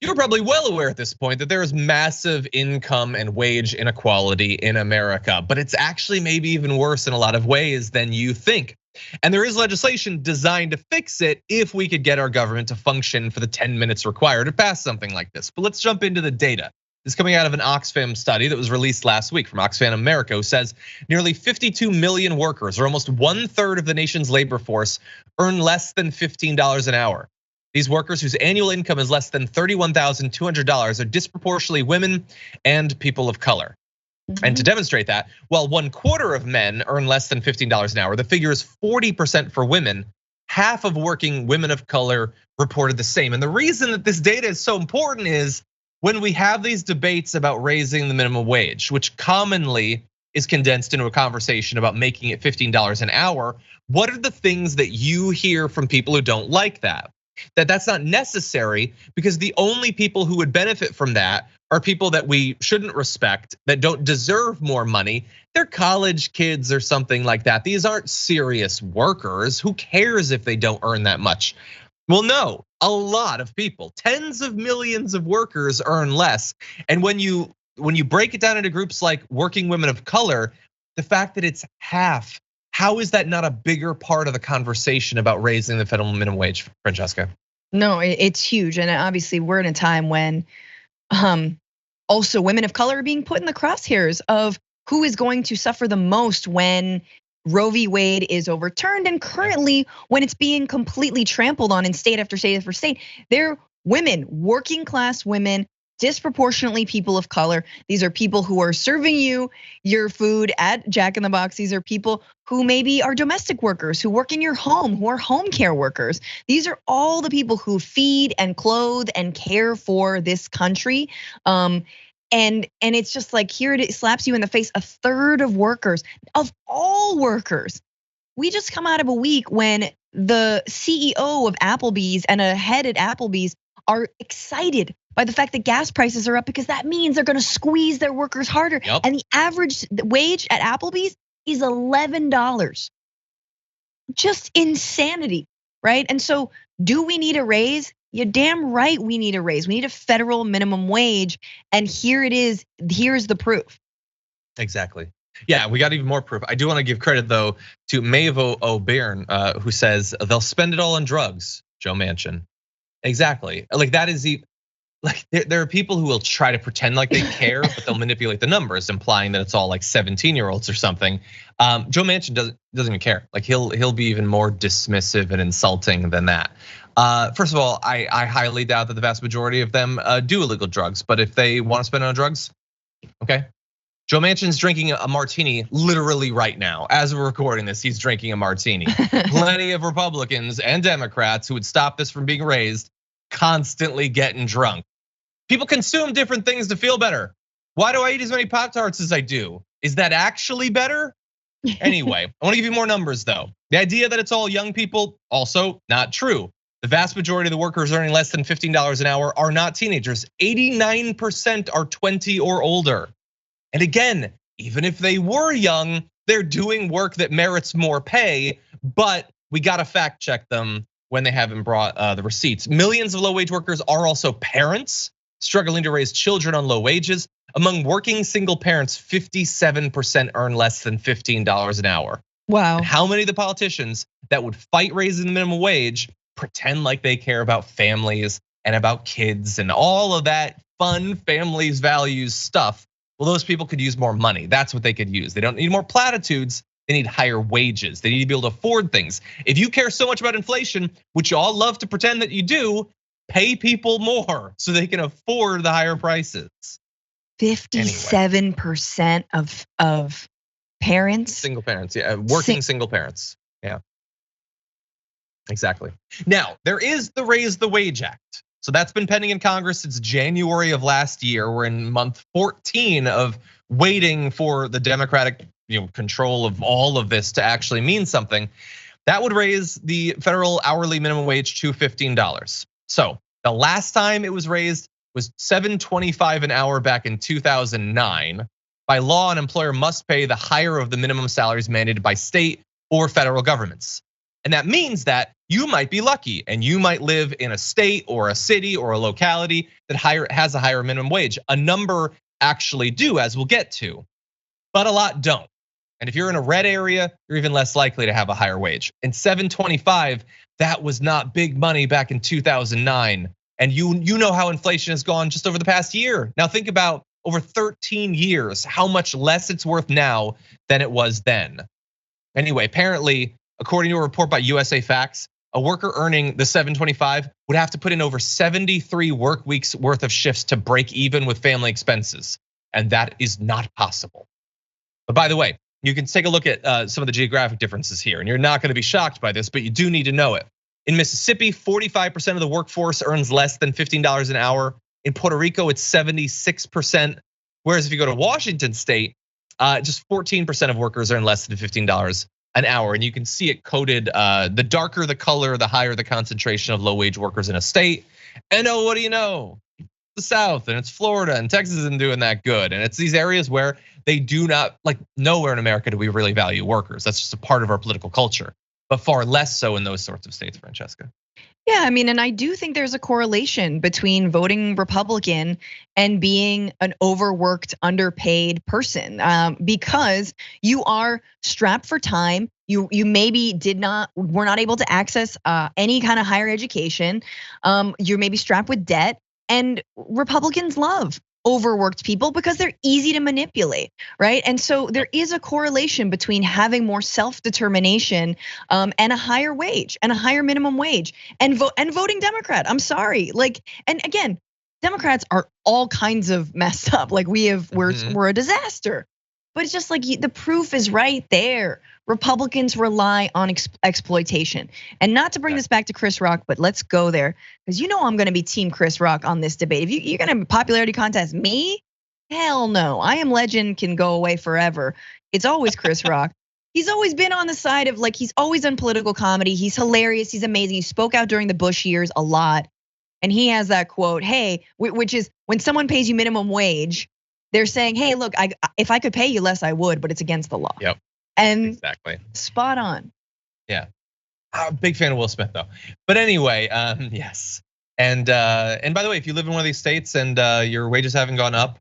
You're probably well aware at this point that there is massive income and wage inequality in America, but it's actually maybe even worse in a lot of ways than you think. And there is legislation designed to fix it if we could get our government to function for the 10 minutes required to pass something like this. But let's jump into the data. This is coming out of an Oxfam study that was released last week from Oxfam America, who says nearly 52 million workers, or almost 1/3 of the nation's labor force, earn less than $15 an hour. These workers whose annual income is less than $31,200 are disproportionately women and people of color. And to demonstrate that, while 1/4 of men earn less than $15 an hour, the figure is 40% for women. Half of working women of color reported the same. And the reason that this data is so important is when we have these debates about raising the minimum wage, which commonly is condensed into a conversation about making it $15 an hour, what are the things that you hear from people who don't like that? That's not necessary, because the only people who would benefit from that are people that we shouldn't respect, that don't deserve more money. They're college kids or something like that. These aren't serious workers. Who cares if they don't earn that much? Well, no, a lot of people, tens of millions of workers earn less. And when you break it down into groups like working women of color, the fact that it's half, how is that not a bigger part of the conversation about raising the federal minimum wage, Francesca? No, it's huge. And obviously we're in a time when also women of color are being put in the crosshairs of who is going to suffer the most when Roe v. Wade is overturned, and currently when it's being completely trampled on in state after state after state. They're women, working class women, disproportionately people of color. These are people who are serving you your food at Jack in the Box. These are people who maybe are domestic workers, who work in your home, who are home care workers. These are all the people who feed and clothe and care for this country. And it's just like, here it slaps you in the face. 1/3 of workers, of all workers. We just come out of a week when the CEO of Applebee's and a head at Applebee's are excited by the fact that gas prices are up, because that means they're gonna squeeze their workers harder. Yep. And the average wage at Applebee's is $11. Just insanity, right? And so do we need a raise? You're damn right we need a raise. We need a federal minimum wage, and here it is. Here's the proof. Exactly. Yeah, we got even more proof. I do want to give credit though to Mavo O'Byrne, who says they'll spend it all on drugs, Joe Manchin. Exactly. Like that is like there are people who will try to pretend like they care, but they'll manipulate the numbers, implying that it's all like 17-year-olds or something. Joe Manchin doesn't even care. Like he'll be even more dismissive and insulting than that. First of all, I highly doubt that the vast majority of them do illegal drugs, but if they want to spend it on drugs, okay. Joe Manchin's drinking a martini literally right now. As we're recording this, he's drinking a martini. Plenty of Republicans and Democrats who would stop this from being raised constantly getting drunk. People consume different things to feel better. Why do I eat as many Pop-Tarts as I do? Is that actually better? Anyway, I want to give you more numbers though. The idea that it's all young people, also not true. The vast majority of the workers earning less than $15 an hour are not teenagers. 89% are 20 or older. And again, even if they were young, they're doing work that merits more pay, but we gotta fact check them when they haven't brought the receipts. Millions of low-wage workers are also parents struggling to raise children on low wages. Among working single parents, 57% earn less than $15 an hour. Wow. And how many of the politicians that would fight raising the minimum wage pretend like they care about families and about kids and all of that fun families, values stuff? Well, those people could use more money. That's what they could use. They don't need more platitudes. They need higher wages. They need to be able to afford things. If you care so much about inflation, which you all love to pretend that you do, pay people more so they can afford the higher prices. 57% of parents. Single parents, yeah, working single parents, yeah. Exactly. Now, there is the Raise the Wage Act. So that's been pending in Congress since January of last year. We're in month 14 of waiting for the Democratic control of all of this to actually mean something. That would raise the federal hourly minimum wage to $15. So the last time it was raised was $7.25 an hour back in 2009. By law, an employer must pay the higher of the minimum salaries mandated by state or federal governments. And that means that you might be lucky and you might live in a state or a city or a locality that has a higher minimum wage. A number actually do, as we'll get to, but a lot don't. And if you're in a red area, you're even less likely to have a higher wage. In 725, that was not big money back in 2009. And you know how inflation has gone just over the past year. Now think about over 13 years, how much less it's worth now than it was then. Anyway, apparently, according to a report by USA Facts, a worker earning the 725 would have to put in over 73 work weeks worth of shifts to break even with family expenses. And that is not possible. But by the way, you can take a look at some of the geographic differences here, and you're not gonna be shocked by this, but you do need to know it. In Mississippi, 45% of the workforce earns less than $15 an hour. In Puerto Rico, it's 76%. Whereas if you go to Washington State, just 14% of workers earn less than $15 an hour. And you can see it coded, the darker the color, the higher the concentration of low wage workers in a state. And oh, what do you know? The South, and it's Florida, and Texas isn't doing that good. And it's these areas where they do not, like nowhere in America do we really value workers. That's just a part of our political culture, but far less so in those sorts of states, Francesca. Yeah, I mean, and I do think there's a correlation between voting Republican and being an overworked, underpaid person, because you are strapped for time. You maybe were not able to access any kind of higher education. You're maybe strapped with debt, and Republicans love overworked people because they're easy to manipulate, right? And so there is a correlation between having more self-determination and a higher wage and a higher minimum wage and voting Democrat. I'm sorry, and again, Democrats are all kinds of messed up. Like we're a disaster. But it's just like the proof is right there. Republicans rely on exploitation. And not to bring this back to Chris Rock, but let's go there. Because you know I'm gonna be team Chris Rock on this debate. If you're gonna popularity contest me, hell no. I Am Legend can go away forever. It's always Chris Rock. He's always been on the side of he's always done political comedy. He's hilarious, he's amazing. He spoke out during the Bush years a lot. And he has that quote, hey, which is when someone pays you minimum wage, they're saying, hey, look, if I could pay you less, I would, but it's against the law. Yep. And exactly. Spot on. Yeah. Big fan of Will Smith though. But anyway, yes. And by the way, if you live in one of these states and your wages haven't gone up,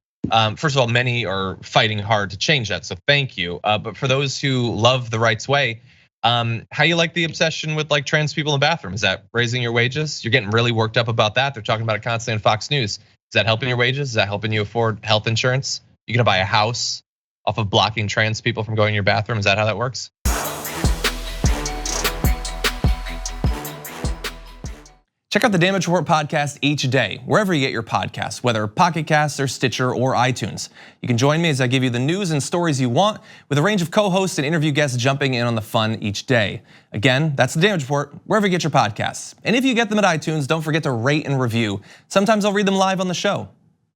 first of all, many are fighting hard to change that. So thank you. But for those who love the right's way, how you like the obsession with trans people in the bathroom? Is that raising your wages? You're getting really worked up about that. They're talking about it constantly on Fox News. Is that helping your wages? Is that helping you afford health insurance? You gonna buy a house off of blocking trans people from going to your bathroom? Is that how that works? Check out the Damage Report podcast each day, wherever you get your podcasts, whether Pocket Casts or Stitcher or iTunes. You can join me as I give you the news and stories you want, with a range of co-hosts and interview guests jumping in on the fun each day. Again, that's the Damage Report, wherever you get your podcasts. And if you get them at iTunes, don't forget to rate and review. Sometimes I'll read them live on the show.